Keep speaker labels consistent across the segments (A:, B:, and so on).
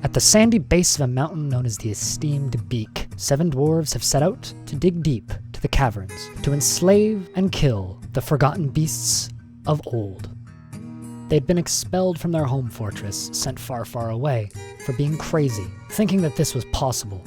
A: At the sandy base of a mountain known as the Esteemed Beak, 7 dwarves have set out to dig deep to the caverns, to enslave and kill the forgotten beasts of old. They'd been expelled from their home fortress, sent far, far away, for being crazy, thinking that this was possible.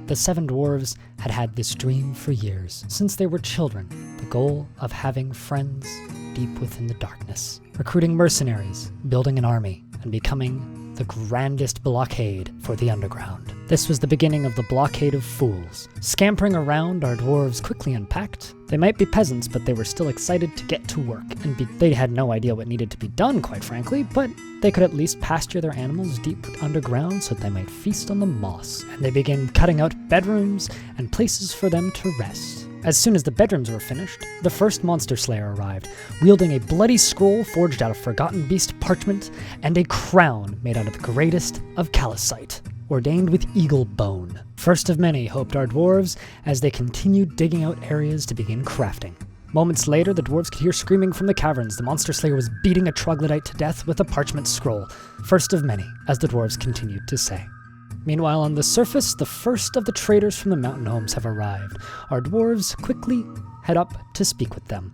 A: The 7 dwarves had had this dream for years, since they were children, the goal of having friends deep within the darkness, recruiting mercenaries, building an army, and becoming the grandest blockade for the underground. This was the beginning of the Blockade of Fools. Scampering around, our dwarves quickly unpacked. They might be peasants, but they were still excited to get to work, and they had no idea what needed to be done, quite frankly, but they could at least pasture their animals deep underground so that they might feast on the moss, and they began cutting out bedrooms and places for them to rest. As soon as the bedrooms were finished, the first monster slayer arrived, wielding a bloody scroll forged out of forgotten beast parchment and a crown made out of the greatest of calcite, ordained with eagle bone. First of many, hoped our dwarves as they continued digging out areas to begin crafting. Moments later, the dwarves could hear screaming from the caverns. The monster slayer was beating a troglodyte to death with a parchment scroll. First of many, as the dwarves continued to say. Meanwhile, on the surface, the first of the traders from the mountain homes have arrived. Our dwarves quickly head up to speak with them.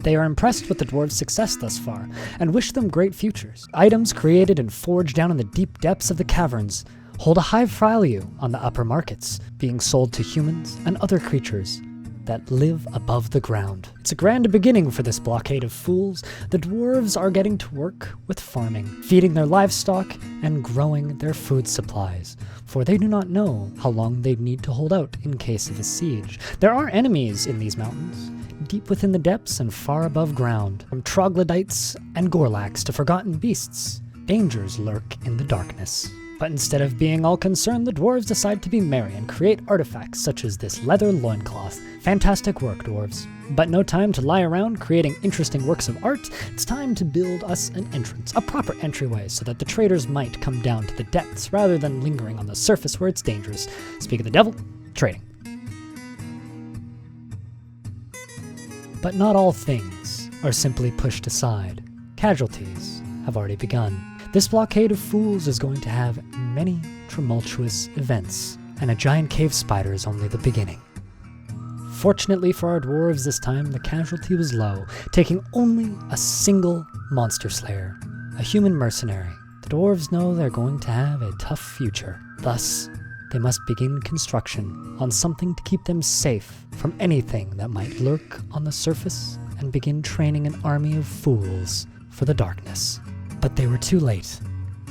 A: They are impressed with the dwarves' success thus far, and wish them great futures. Items created and forged down in the deep depths of the caverns hold a high value on the upper markets, being sold to humans and other creatures that live above the ground. It's a grand beginning for this Blockade of Fools. The dwarves are getting to work with farming, feeding their livestock, and growing their food supplies, for they do not know how long they need to hold out in case of a siege. There are enemies in these mountains, deep within the depths and far above ground. From troglodytes and gorlaks to forgotten beasts, dangers lurk in the darkness. But instead of being all concerned, the dwarves decide to be merry and create artifacts such as this leather loincloth. Fantastic work, dwarves. But no time to lie around creating interesting works of art. It's time to build us an entrance, a proper entryway, so that the traders might come down to the depths rather than lingering on the surface where it's dangerous. Speak of the devil, trading. But not all things are simply pushed aside. Casualties have already begun. This Blockade of Fools is going to have many tumultuous events, and a giant cave spider is only the beginning. Fortunately for our dwarves this time, the casualty was low, taking only a single monster slayer, a human mercenary. The dwarves know they're going to have a tough future. Thus, they must begin construction on something to keep them safe from anything that might lurk on the surface, and begin training an army of fools for the darkness. But they were too late.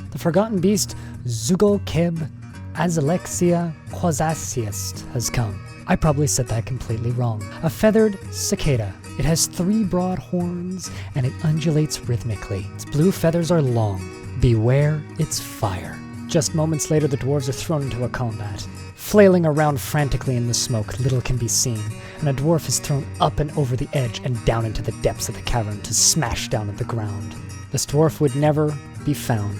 A: The forgotten beast Zugokeb Azalexia Quasasiest has come. I probably said that completely wrong. A feathered cicada. It has 3 broad horns and it undulates rhythmically. Its blue feathers are long. Beware its fire. Just moments later, the dwarves are thrown into a combat. Flailing around frantically in the smoke, little can be seen, and a dwarf is thrown up and over the edge and down into the depths of the cavern to smash down at the ground. This dwarf would never be found,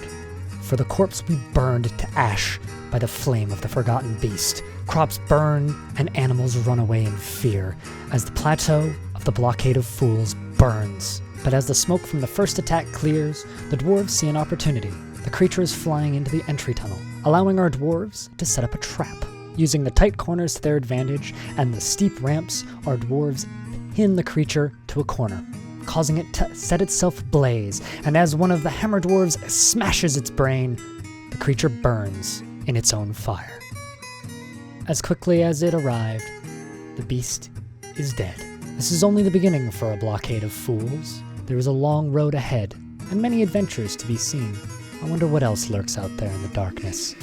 A: for the corpse will be burned to ash by the flame of the forgotten beast. Crops burn, and animals run away in fear, as the plateau of the Blockade of Fools burns. But as the smoke from the first attack clears, the dwarves see an opportunity. The creature is flying into the entry tunnel, allowing our dwarves to set up a trap. Using the tight corners to their advantage and the steep ramps, our dwarves pin the creature to a corner, causing it to set itself ablaze, and as one of the hammer dwarves smashes its brain, the creature burns in its own fire. As quickly as it arrived, the beast is dead. This is only the beginning for a Blockade of Fools. There is a long road ahead, and many adventures to be seen. I wonder what else lurks out there in the darkness.